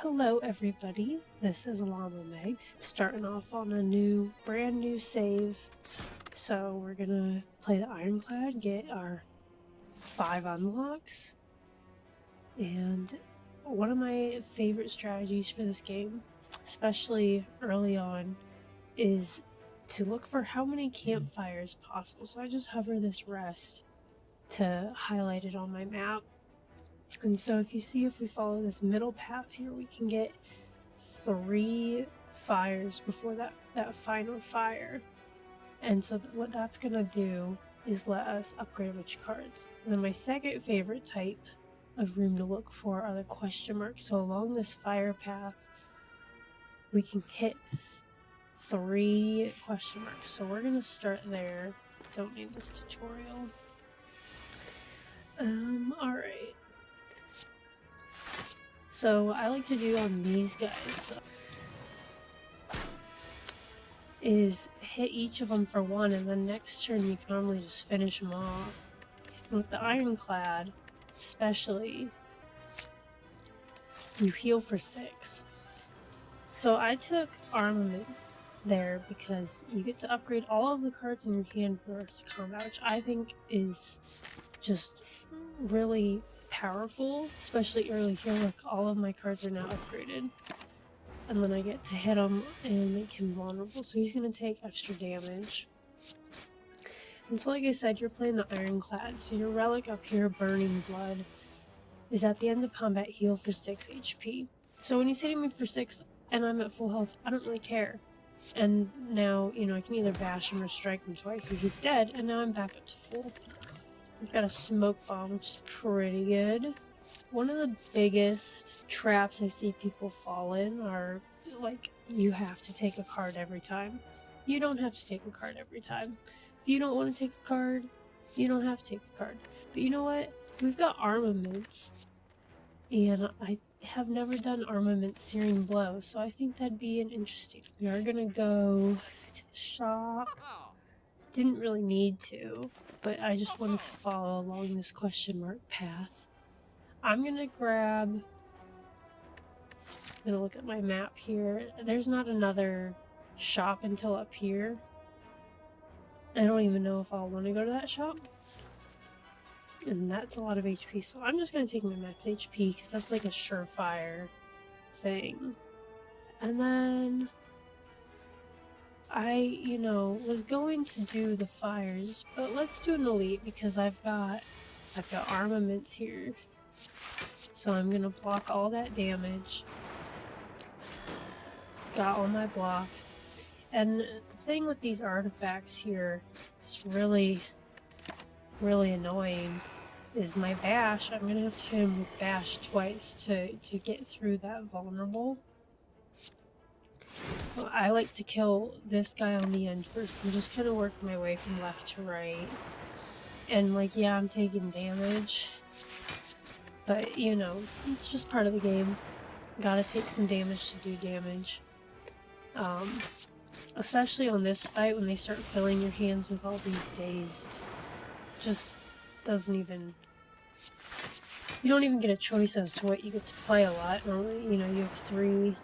Hello everybody, this is Llama Megs, starting off on a brand new save. So we're gonna play the Ironclad, get our 5 unlocks, and one of my favorite strategies for this game, especially early on, is to look for how many campfires possible. So I just hover this rest to highlight it on my map. And so if we follow this middle path here, we can get 3 fires before that final fire. And so what that's gonna do is let us upgrade which cards. And then my second favorite type of room to look for are the question marks. So along this fire path, we can hit 3 question marks. So we're gonna start there. Don't need this tutorial. Alright. So I like to do on these guys is hit each of them for 1, and then next turn you can normally just finish them off. And with the Ironclad, especially, you heal for 6. So I took armaments there because you get to upgrade all of the cards in your hand first combat, which I think is just really powerful, especially early here. Look, all of my cards are now upgraded. And then I get to hit him and make him vulnerable, so he's going to take extra damage. And so like I said, you're playing the Ironclad, so your relic up here, Burning Blood, is at the end of combat heal for 6 HP. So when he's hitting me for 6 and I'm at full health, I don't really care. And now, I can either bash him or strike him twice and he's dead, and now I'm back up to full. I've got a smoke bomb, which is pretty good. One of the biggest traps I see people fall in are, like, you have to take a card every time. You don't have to take a card every time. If you don't want to take a card, you don't have to take a card. But you know what? We've got armaments, and I have never done armament Searing Blow, so I think that'd be an interesting. We are gonna go to the shop. Didn't really need to, but I just wanted to follow along this question mark path. I'm gonna look at my map here. There's not another shop until up here. I don't even know if I'll want to go to that shop. And that's a lot of HP, so I'm just gonna take my max HP because that's like a surefire thing. And then I, was going to do the fires, but let's do an elite because I've got armaments here. So I'm gonna block all that damage. Got all my block. And the thing with these artifacts here is really, really annoying is my bash. I'm gonna have to hit him with bash twice to get through that vulnerable. Well, I like to kill this guy on the end first and just kind of work my way from left to right. And yeah, I'm taking damage. But, it's just part of the game. Gotta take some damage to do damage. Especially on this fight, when they start filling your hands with all these dazed, just doesn't even... You don't even get a choice as to what you get to play a lot. Normally, you have 3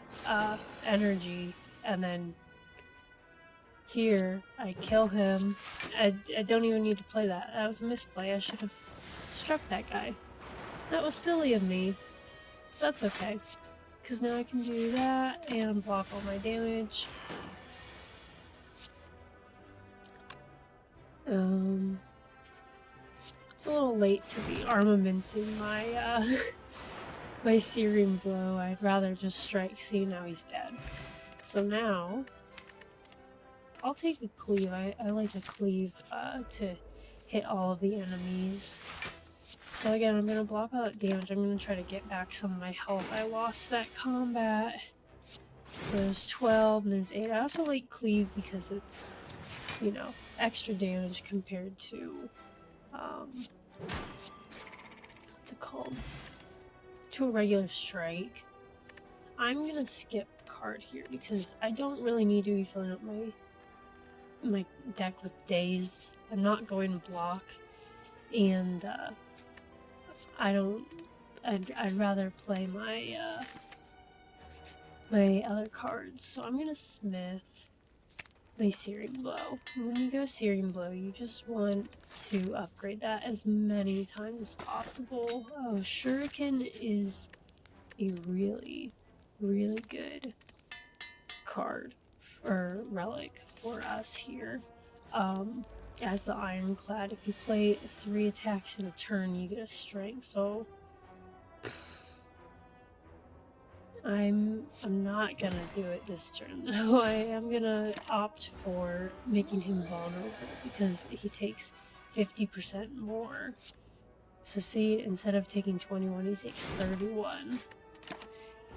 energy, and then here, I kill him. I don't even need to play that. That was a misplay. I should have struck that guy. That was silly of me. That's okay. Because now I can do that and block all my damage. It's a little late to be armamenting my my Searing Blow. I'd rather just strike. See, now he's dead. So now I'll take a cleave. I like a cleave to hit all of the enemies. So again, I'm going to block all that damage. I'm going to try to get back some of my health. I lost that combat. So there's 12 and there's 8. I also like cleave because it's, extra damage compared to, what's it called? To a regular strike. I'm going to skip card here because I don't really need to be filling up my deck with days. I'm not going to block, and I'd rather play my my other cards. So I'm gonna smith my Searing Blow. When you go Searing Blow, you just want to upgrade that as many times as possible. Oh, Shuriken is a really, really good card or relic for us here. As the Ironclad, if you play 3 attacks in a turn, you get a strength. So I'm not gonna do it this turn though. I am gonna opt for making him vulnerable because he takes 50% more. So see, instead of taking 21, he takes 31.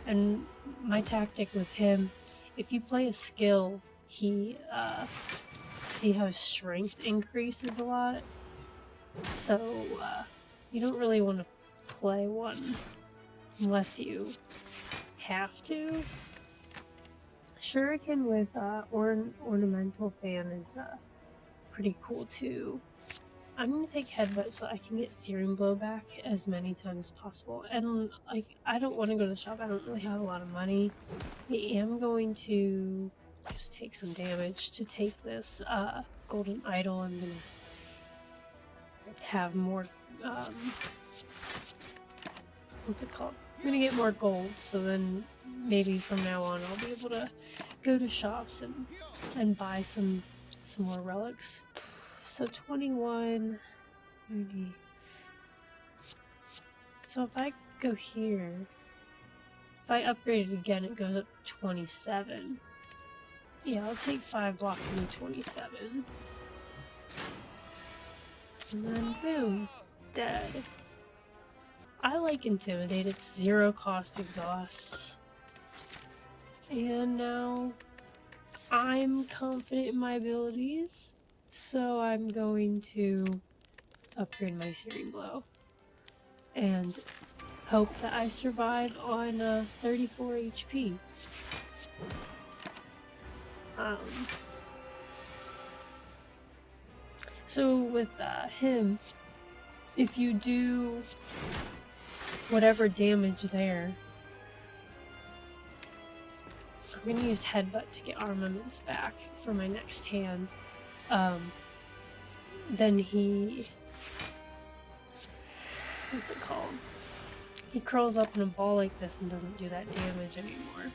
And my tactic with him, if you play a skill, he see how his strength increases a lot. So you don't really want to play one unless you have to. Shuriken with Ornamental Fan is pretty cool too. I'm gonna take Headbutt so I can get Searing Blow back as many times as possible. And like, I don't want to go to the shop. I don't really have a lot of money. I am going to just take some damage to take this golden idol. I'm gonna have more. What's it called? I'm gonna get more gold, so then maybe from now on I'll be able to go to shops and buy some more relics. So 21, 30. So if I go here, if I upgrade it again, it goes up to 27. Yeah, I'll take 5 blocking to 27. And then boom, dead. I like Intimidate, it's 0 cost exhausts. And now I'm confident in my abilities, so I'm going to upgrade my Searing Blow and hope that I survive on 34 HP. So with him, if you do whatever damage there, I'm gonna use Headbutt to get armaments back for my next hand. Then he... what's it called? He curls up in a ball like this and doesn't do that damage anymore.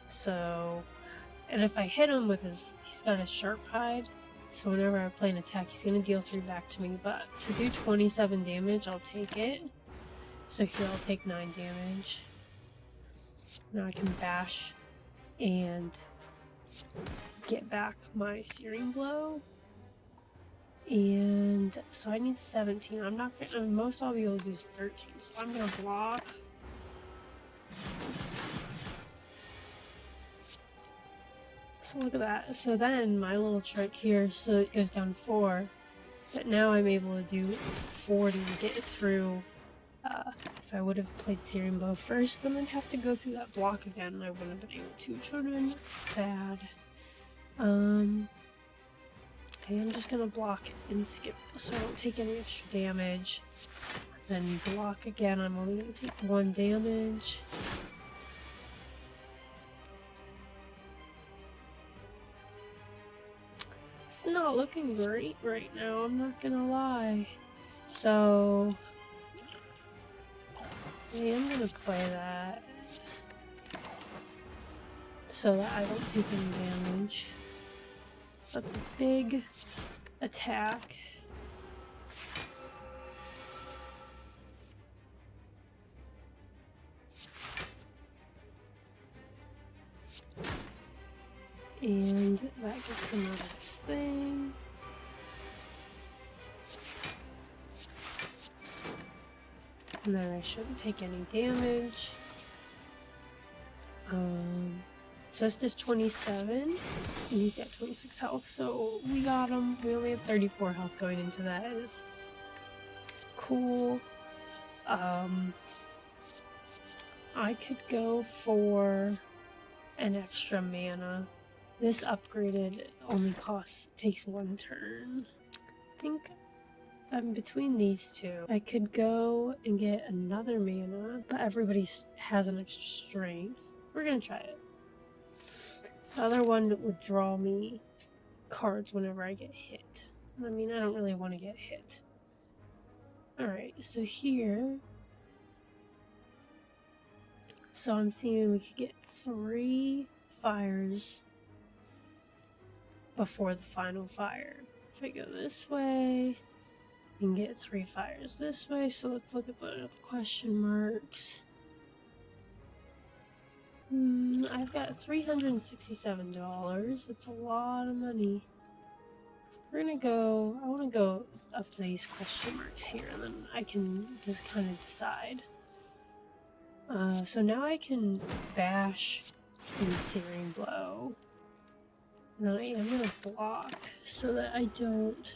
So... and if I hit him with his... he's got a sharp hide, so whenever I play an attack, he's gonna deal 3 back to me. But to do 27 damage, I'll take it. So here I'll take 9 damage. Now I can bash and get back my Searing Blow. And so I need 17. I'm not gonna, most I'll be able to do is 13. So I'm gonna block. So look at that. So then my little trick here, so it goes down 4. But now I'm able to do 40 to get through. If I would have played Searing Blow first, then I'd have to go through that block again and I wouldn't have been able to, which would have been sad. I'm just gonna block and skip so I don't take any extra damage. Then block again, I'm only gonna take 1 damage. It's not looking great right now, I'm not gonna lie. So I am gonna play that so that I don't take any damage. So that's a big attack. And that gets him out of this thing. And then I shouldn't take any damage. So this does 27, and he's at 26 health, so we got him. We only have 34 health going into that. Is cool. I could go for an extra mana. This upgraded only takes 1 turn. I think between these two, I could go and get another mana, but everybody has an extra strength. We're gonna try it. The other one would draw me cards whenever I get hit. I mean, I don't really want to get hit. Alright, so here... So I'm seeing we could get 3 fires before the final fire. If I go this way, we can get 3 fires this way. So let's look at the question marks. I've got $367. That's a lot of money. We're gonna go... I want to go up these question marks here, and then I can just kind of decide. So now I can bash and Searing Blow. And then I am gonna block so that I don't...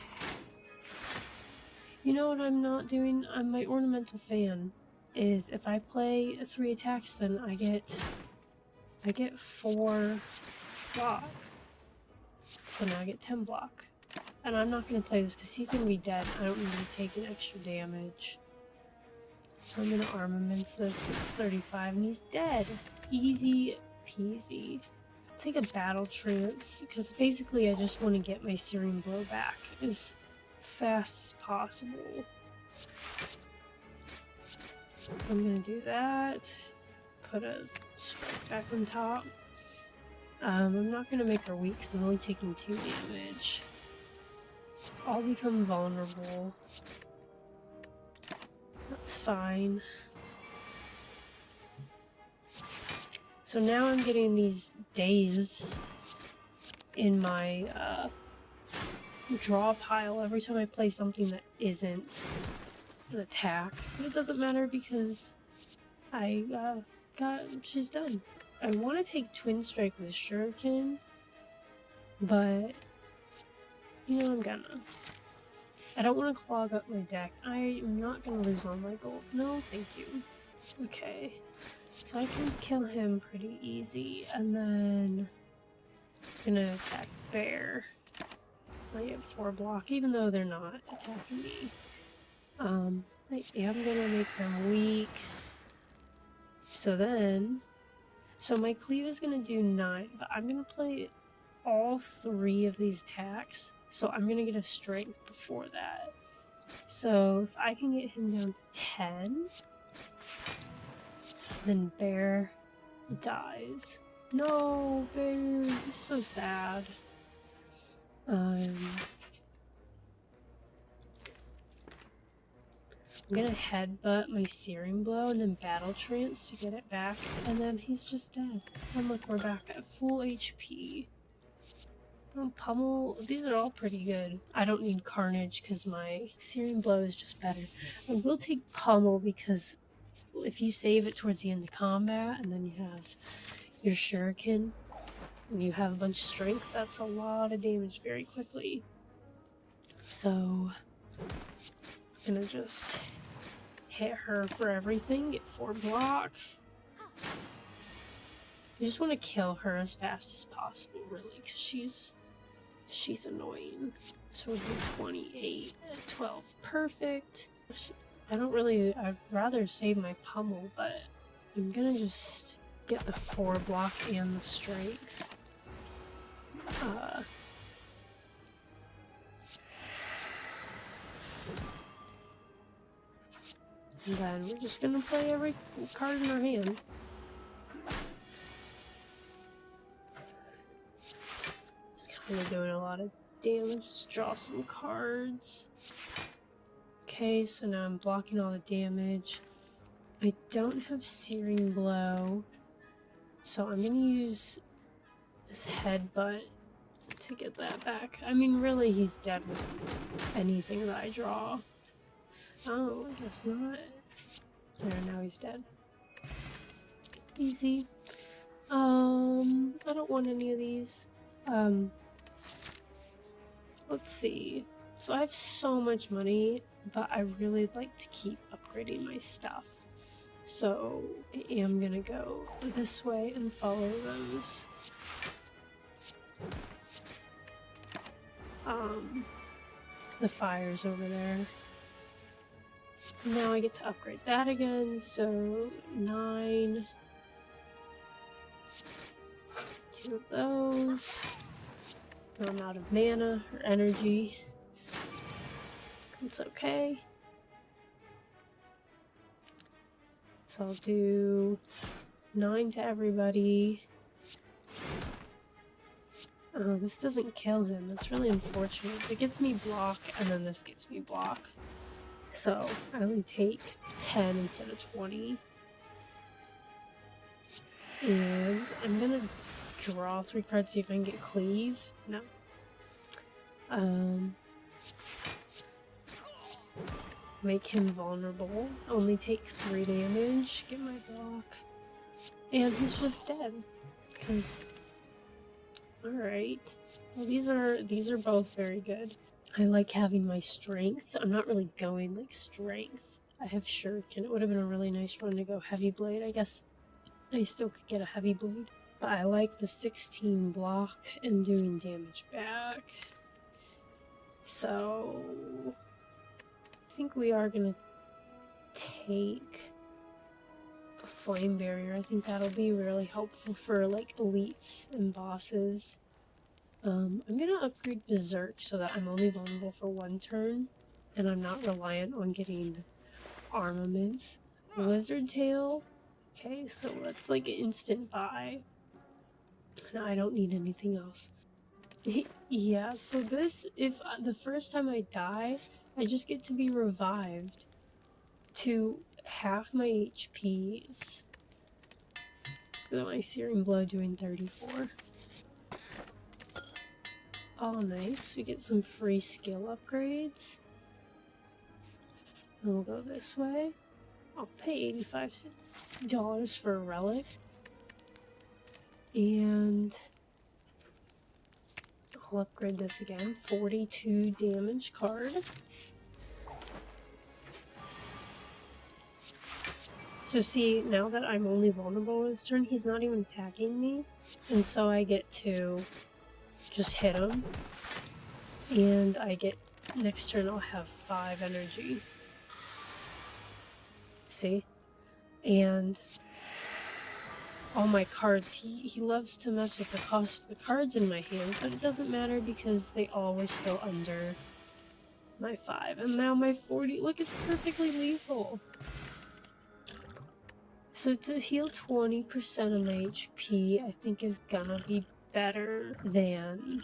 You know what I'm not doing? I'm my ornamental fan. Is if I play 3 attacks, then I get 4 block. So now I get 10 block. And I'm not gonna play this because he's gonna be dead. I don't need to take an extra damage. So I'm gonna armaments this. It's 35 and he's dead. Easy peasy. Take a battle trance because basically I just want to get my Searing Blow back as fast as possible. I'm gonna do that. Put a strike back on top. I'm not gonna make her weak because I'm only taking 2 damage. I'll become vulnerable. That's fine. So now I'm getting these days in my draw pile every time I play something that isn't an attack. But it doesn't matter because she's done. I want to take Twin Strike with Shuriken, but you know I'm gonna. I don't want to clog up my deck. I'm not gonna lose all my gold. No, thank you. Okay. So I can kill him pretty easy, and then I'm gonna attack Bear. I get 4 block, even though they're not attacking me. I am gonna make them weak. So my cleave is gonna do 9, but I'm gonna play all 3 of these attacks, so I'm gonna get a strength before that. So if I can get him down to 10, then Bear dies. No, Bear, he's so sad. I'm gonna headbutt my Searing Blow and then Battle Trance to get it back, and then he's just dead. And look, we're back at full HP. Pummel, these are all pretty good. I don't need Carnage because my Searing Blow is just better. I will take Pummel because if you save it towards the end of combat and then you have your Shuriken and you have a bunch of strength, that's a lot of damage very quickly. So I'm gonna just hit her for everything, get 4 block. You just want to kill her as fast as possible, really, because she's annoying. So we'll do 28 at 12. Perfect. I'd rather save my Pummel, but I'm gonna just get the 4 block and the strength. And then we're just gonna play every card in our hand. It's kind of doing a lot of damage. Just draw some cards. Okay, so now I'm blocking all the damage. I don't have Searing Blow, so I'm gonna use this headbutt to get that back. I mean, really, he's dead with anything that I draw. Oh, I guess not. There, now he's dead. Easy. I don't want any of these. Let's see. So I have so much money, but I really like to keep upgrading my stuff. So I am gonna go this way and follow those. The fires over there. Now I get to upgrade that again, so 9. 2 of those. I'm out of mana or energy. It's okay. So I'll do 9 to everybody. Oh, this doesn't kill him. That's really unfortunate. It gets me block, and then this gets me block. So I only take 10 instead of 20. And I'm gonna draw 3 cards, see if I can get cleave. No. Make him vulnerable. Only take 3 damage. Get my block. And he's just dead. Because... Alright. Well, these are both very good. I like having my strength. I'm not really going like strength. I have shuriken. It would have been a really nice run to go heavy blade. I guess I still could get a heavy blade. But I like the 16 block and doing damage back. So I think we are gonna take a flame barrier. I think that'll be really helpful for like elites and bosses. I'm gonna upgrade Berserk so that I'm only vulnerable for 1 turn and I'm not reliant on getting armaments. Lizard Tail. Okay, so that's like an instant buy. And I don't need anything else. Yeah, so this, if the first time I die, I just get to be revived to half my HPs. With my Searing Blow doing 34. Oh, nice. We get some free skill upgrades. And we'll go this way. I'll pay $85 for a relic. And I'll upgrade this again. 42 damage card. So see, now that I'm only vulnerable this turn, he's not even attacking me. And so I get to just hit him. And I get, next turn I'll have 5 energy. See? And all my cards, he loves to mess with the cost of the cards in my hand, but it doesn't matter because they always still under my 5. And now my 40, look, it's perfectly lethal. So to heal 20% of my HP, I think is gonna be better than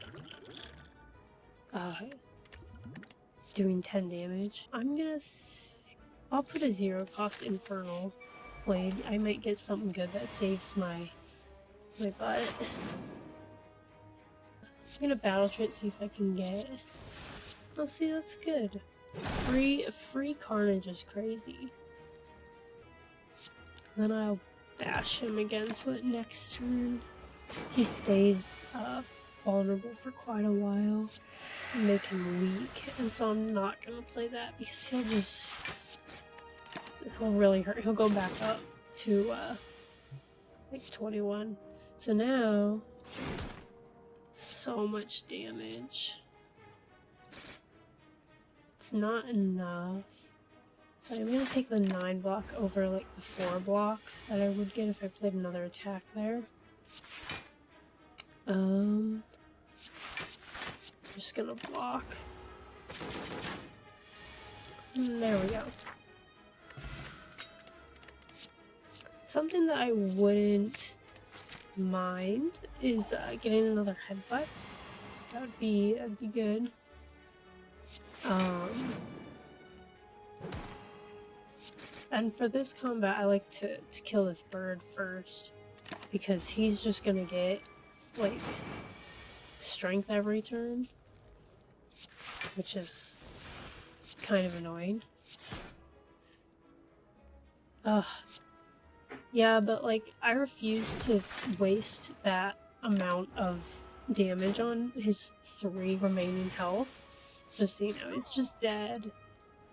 doing 10 damage. I'll put a 0 cost Infernal Blade. I might get something good that saves my butt. I'm gonna battle trait, see if I can get... Oh, see, that's good. Free Carnage is crazy. Then I'll bash him again so that next turn he stays vulnerable for quite a while and make him weak. And so I'm not gonna play that because he'll really hurt. He'll go back up to like 21. So now it's so much damage. It's not enough. So I'm gonna take the 9 block over like the 4 block that I would get if I played another attack there. I'm just gonna block. And there we go. Something that I wouldn't mind is getting another headbutt. That'd be good. And for this combat, I like to kill this bird first because he's just gonna get like strength every turn, which is kind of annoying. Yeah, but like I refuse to waste that amount of damage on his 3 remaining health. So see, now he's just dead.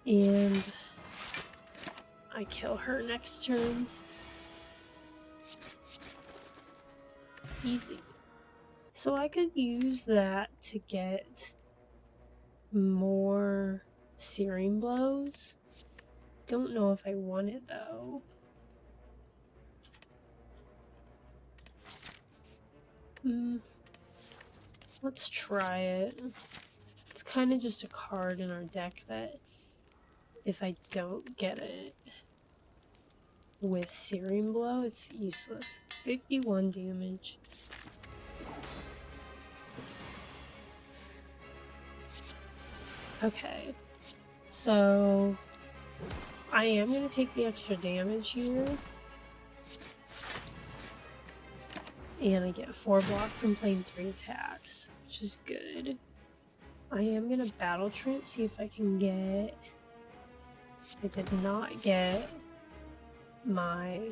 And I kill her next turn. Easy. So I could use that to get more Searing Blows. don't know if I want it though. Let's try it. It's kind of just a card in our deck that if I don't get it with Searing Blow, it's useless. 51 damage. Okay, so I am going to take the extra damage here. And I get 4 block from playing 3 attacks, which is good. I am going to Battle Trance, see if I can get... I did not get my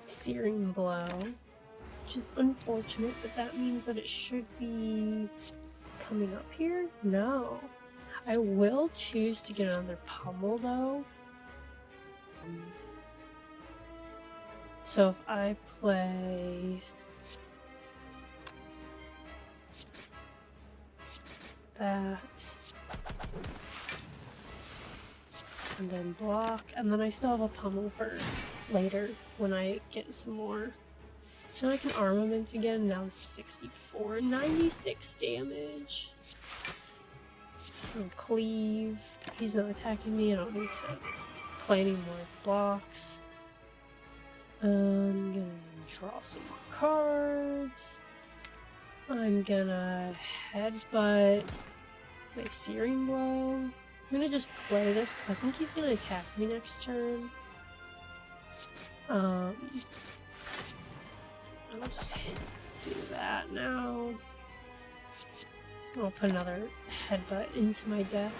Searing Blow, which is unfortunate, but that means that it should be coming up here? No. I will choose to get another pummel though. So if I play that, and then block, and then I still have a pummel for later when I get some more. So I can armament again, now it's 64, 96 damage. I'll cleave, he's not attacking me, I don't need to play any more blocks. I'm gonna draw some more cards. I'm gonna headbutt my Searing Blow. I'm gonna just play this because I think he's gonna attack me next turn. I'll just do that now. I'll put another headbutt into my deck.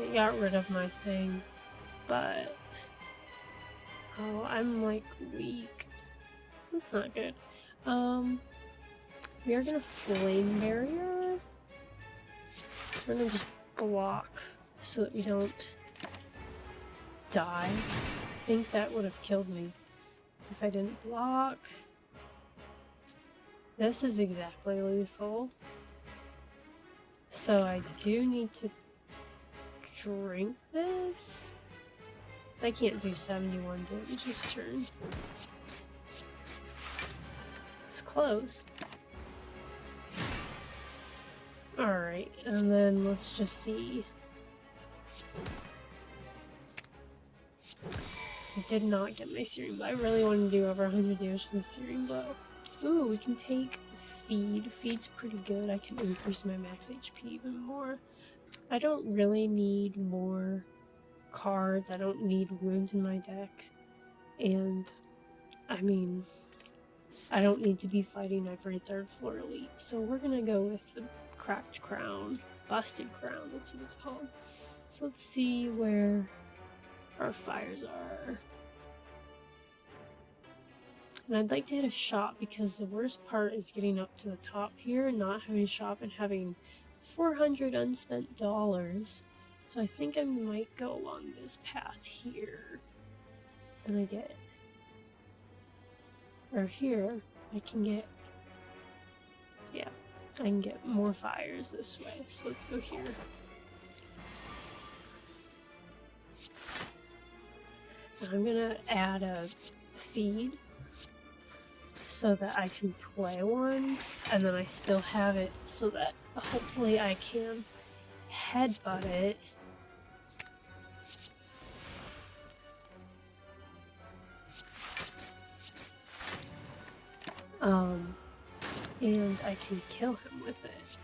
It got rid of my thing, but oh, I'm like weak. That's not good. We are gonna Flame Barrier. We're gonna just block so that we don't die. I think that would have killed me if I didn't block. This is exactly lethal. So I do need to drink this. So I can't do 71 damage this turn. It's close. Alright, and then let's just see. I did not get my Searing Blow. I really want to do over 100 damage with my Searing Blow. Ooh, we can take Feed. Feed's pretty good. I can increase my max HP even more. I don't really need more cards. I don't need wounds in my deck. And, I mean, I don't need to be fighting every 3rd floor elite. So we're gonna go with the Cracked Crown. Busted Crown, that's what it's called. So let's see where our fires are. And I'd like to hit a shop because the worst part is getting up to the top here, not having a shop and having 400 unspent dollars. So I think I might go along this path here. And I get, or here, I can get, yeah, I can get more fires this way. So let's go here. And I'm gonna add a feed so that I can play one, and then I still have it so that hopefully I can headbutt it. And I can kill him with it.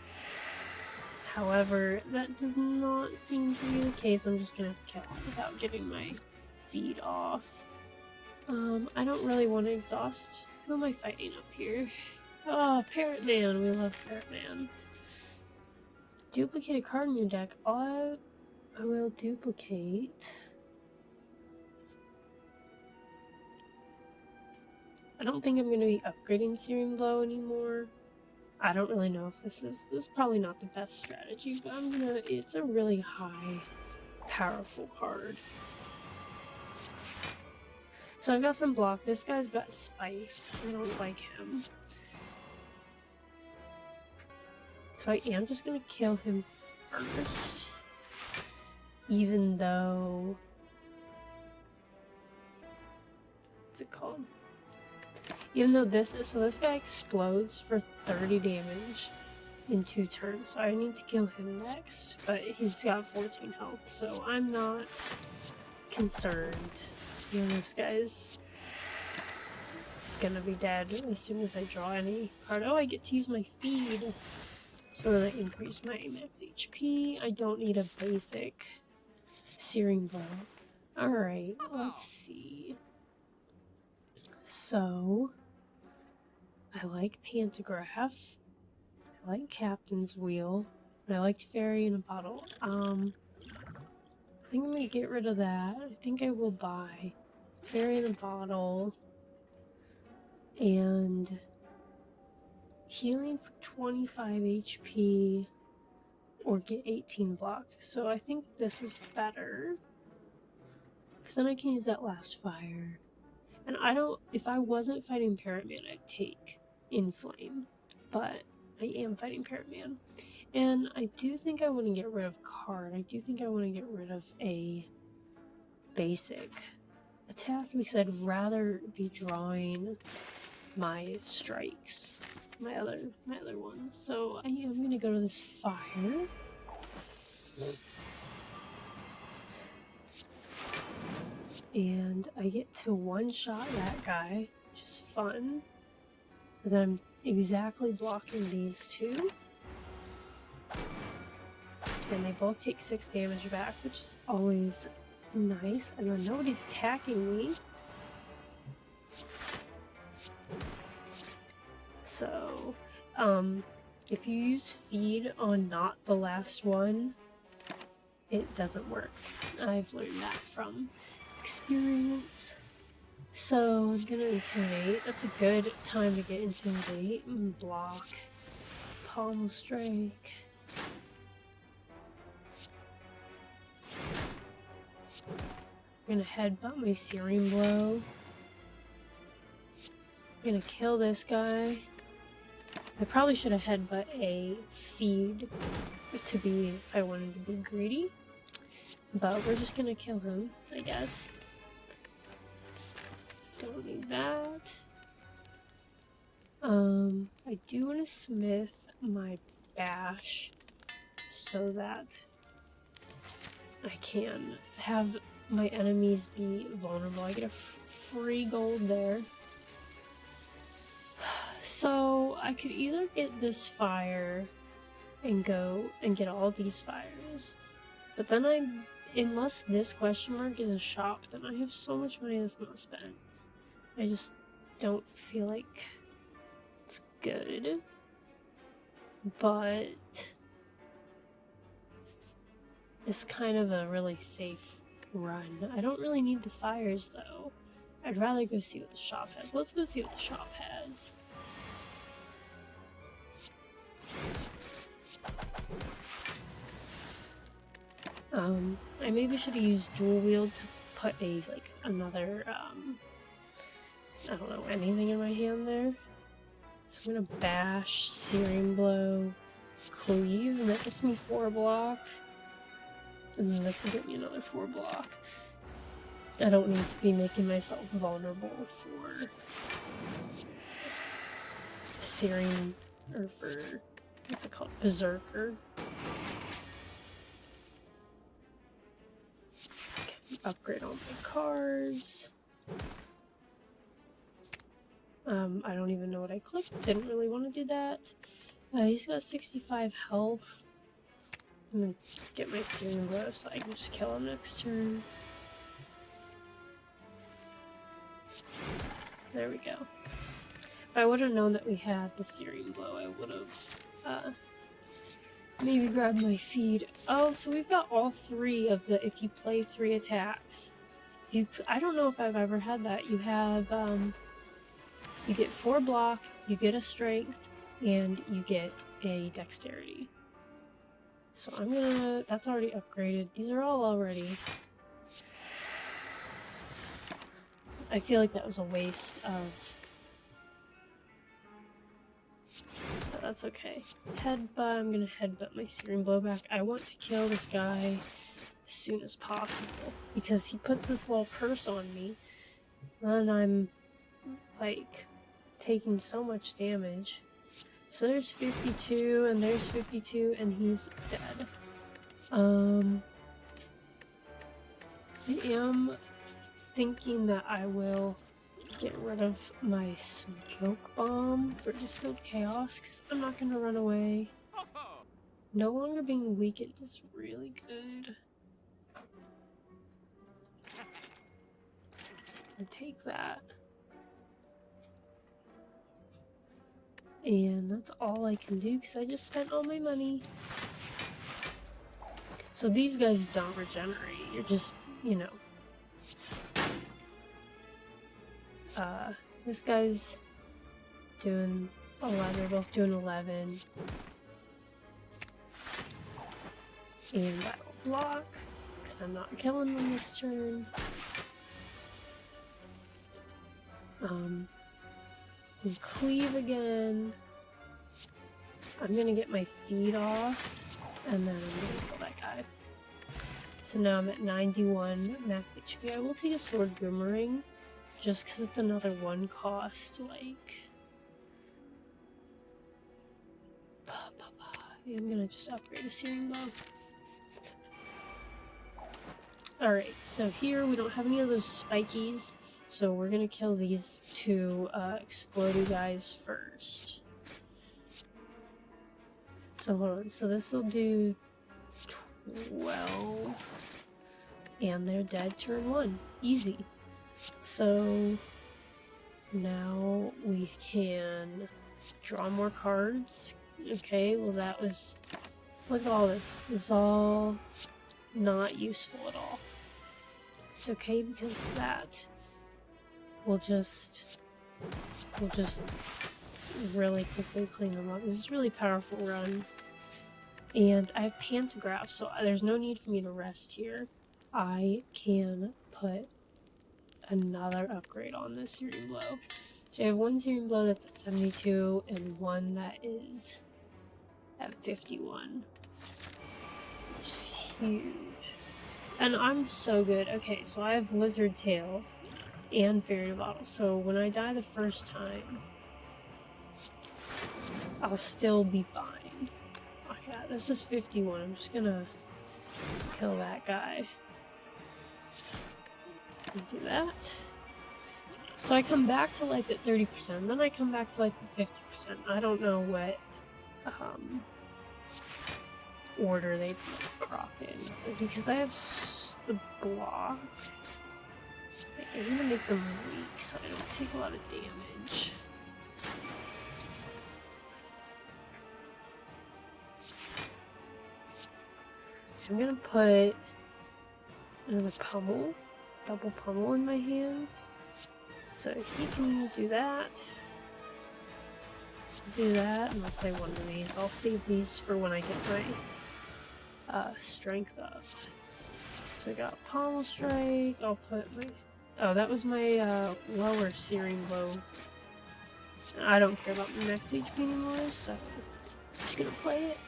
However, that does not seem to be the case. I'm just gonna have to kill him without getting my feed off. I don't really want to exhaust. Who am I fighting up here? Oh, Parrot Man. We love Parrot Man. Duplicate a card in your deck. I will duplicate. I don't think I'm going to be upgrading Searing Blow anymore. I don't really know if this is probably not the best strategy, but it's a really high, powerful card. So I've got some block. This guy's got spice. I don't like him. So I am just gonna kill him first. even though, what's it called? Even though this guy explodes for 30 damage in 2 turns, so I need to kill him next, but he's got 14 health, so I'm not concerned. You know, this guy's gonna be dead as soon as I draw any card. Oh, I get to use my feed, so that I increase my max HP. I don't need a basic Searing Blow. Alright, let's see. So, I like Pantograph. I like Captain's Wheel. And I like Fairy in a Bottle. I think I'm gonna get rid of that. I think I will buy Fairy in a Bottle and healing for 25 HP or get 18 block. So I think this is better, because then I can use that last fire. And I don't, if I wasn't fighting Parrot Man, I'd take Inflame, but I am fighting Parrot Man. And I do think I want to get rid of card. I do think I want to get rid of a basic attack, because I'd rather be drawing my strikes, my other ones. So I am gonna go to this fire. And I get to one-shot that guy, which is fun. And then I'm exactly blocking these two. And they both take 6 damage back, which is always nice. And then nobody's attacking me. So, if you use feed on not the last one, it doesn't work. I've learned that from experience. So I'm gonna Intimidate. That's a good time to get Intimidate and block. Palm Strike. I'm gonna headbutt my Searing Blow. I'm gonna kill this guy. I probably should have headbutt a feed to be, if I wanted to be greedy. But we're just gonna kill him, I guess. Don't need that. I do want to smith my bash so that I can have my enemies be vulnerable. I get a free gold there. So I could either get this fire and go and get all these fires, but then unless this question mark is a shop, then I have so much money that's not spent. I just don't feel like it's good. But it's kind of a really safe run. I don't really need the fires though. I'd rather go see what the shop has. Let's go see what the shop has. I maybe should have used dual wield to put another, I don't know, anything in my hand there. So I'm gonna bash, Searing Blow, Cleave, and that gets me 4 block. And then this will get me another 4 block. I don't need to be making myself vulnerable for Searing, or for, what's it called, Berserker. Okay, upgrade all my cards. I don't even know what I clicked. Didn't really want to do that. He's got 65 health. I'm gonna get my Searing Blow so I can just kill him next turn. There we go. If I would have known that we had the Searing Blow, I would have maybe grabbed my feed. Oh, so we've got all 3 of the if you play 3 attacks. I don't know if I've ever had that. You have you get 4 block, you get a strength, and you get a dexterity. So I'm gonna, that's already upgraded. These are all already. I feel like that was a waste of, but that's okay. Headbutt, I'm gonna headbutt my Searing Blow back. I want to kill this guy soon as possible, because he puts this little curse on me, and I'm like taking so much damage. So there's 52 and there's 52 and he's dead. I am thinking that I will get rid of my smoke bomb for distilled chaos, because I'm not going to run away. No longer being weakened is really good. I take that. And that's all I can do because I just spent all my money. So these guys don't regenerate. You're just, you know. This guy's doing 11. They're both doing 11. And I will block because I'm not killing them this turn. And cleave again. I'm gonna get my feet off, and then I'm gonna kill that guy. So now I'm at 91 max HP. I will take a sword boomerang, just because it's another 1 cost, like... I'm gonna just upgrade a Searing bow. Alright, so here we don't have any of those spikies, so we're gonna kill these 2 explodey guys first. So hold on, so this will do 12, and they're dead turn 1. Easy. So now we can draw more cards. Okay, well that was, look at all this. This is all not useful at all. It's okay because that will just really quickly clean them up. This is a really powerful run. And I have pantograph, so there's no need for me to rest here. I can put another upgrade on this Searing Blow. So I have 1 Searing Blow that's at 72 and 1 that is at 51. Which is huge. And I'm so good. Okay, so I have Lizard Tail and Fairy Bottle. So when I die the first time, I'll still be fine. Okay, this is 51. I'm just gonna kill that guy. And do that. So I come back to life at 30%, then I come back to life at 50%. I don't know what order they proc in, because I have the block. I'm gonna make them weak so I don't take a lot of damage. I'm gonna put another pummel, double pummel in my hand, so he can do that. Do that, and I'll play one of these. I'll save these for when I get my strength up. So I got pommel strike. I'll put my... Oh, that was my lower Searing Blow. I don't care about the next HP anymore, so I'm just gonna play it.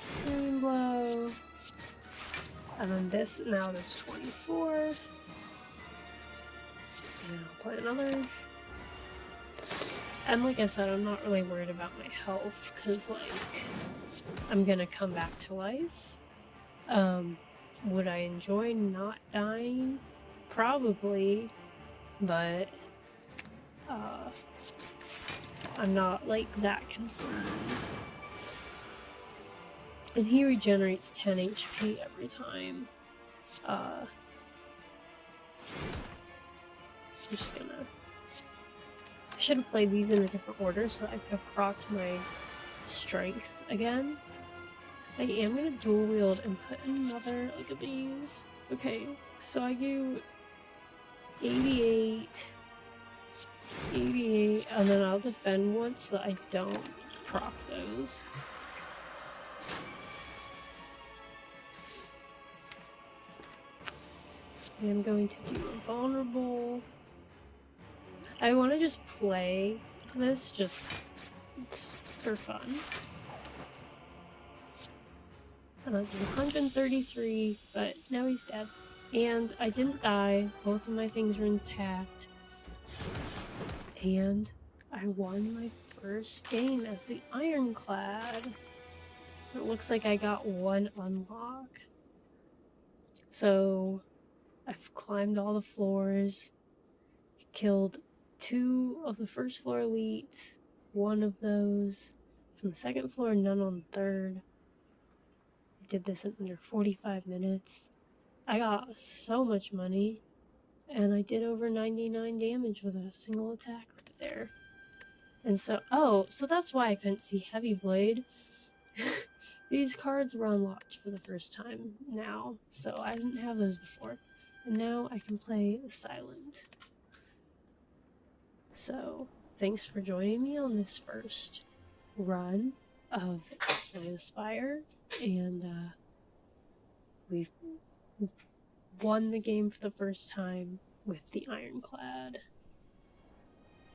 Searing Blow. And then this, now that's 24. And I'll play another. And like I said, I'm not really worried about my health, because, like, I'm gonna come back to life. Would I enjoy not dying? Probably. But, I'm not, like, that concerned. And he regenerates 10 HP every time. I'm just gonna... I should have played these in a different order so I could have procced my strength again. I am gonna dual wield and put another, look at these. Okay, so I do 88, 88, and then I'll defend once so I don't proc those. I'm going to do a vulnerable. I want to just play this just for fun. There's 133, but now he's dead. And I didn't die. Both of my things are intact. And I won my first game as the Ironclad. It looks like I got one unlock. So I've climbed all the floors, killed 2 of the first floor elites, 1 of those from the second floor, none on the third. I did this in under 45 minutes. I got so much money, and I did over 99 damage with a single attack right there. And so, so that's why I couldn't see Heavy Blade. These cards were unlocked for the first time now, so I didn't have those before. And now I can play Silent. So, thanks for joining me on this first run of Slay the Spire, and we've won the game for the first time with the Ironclad.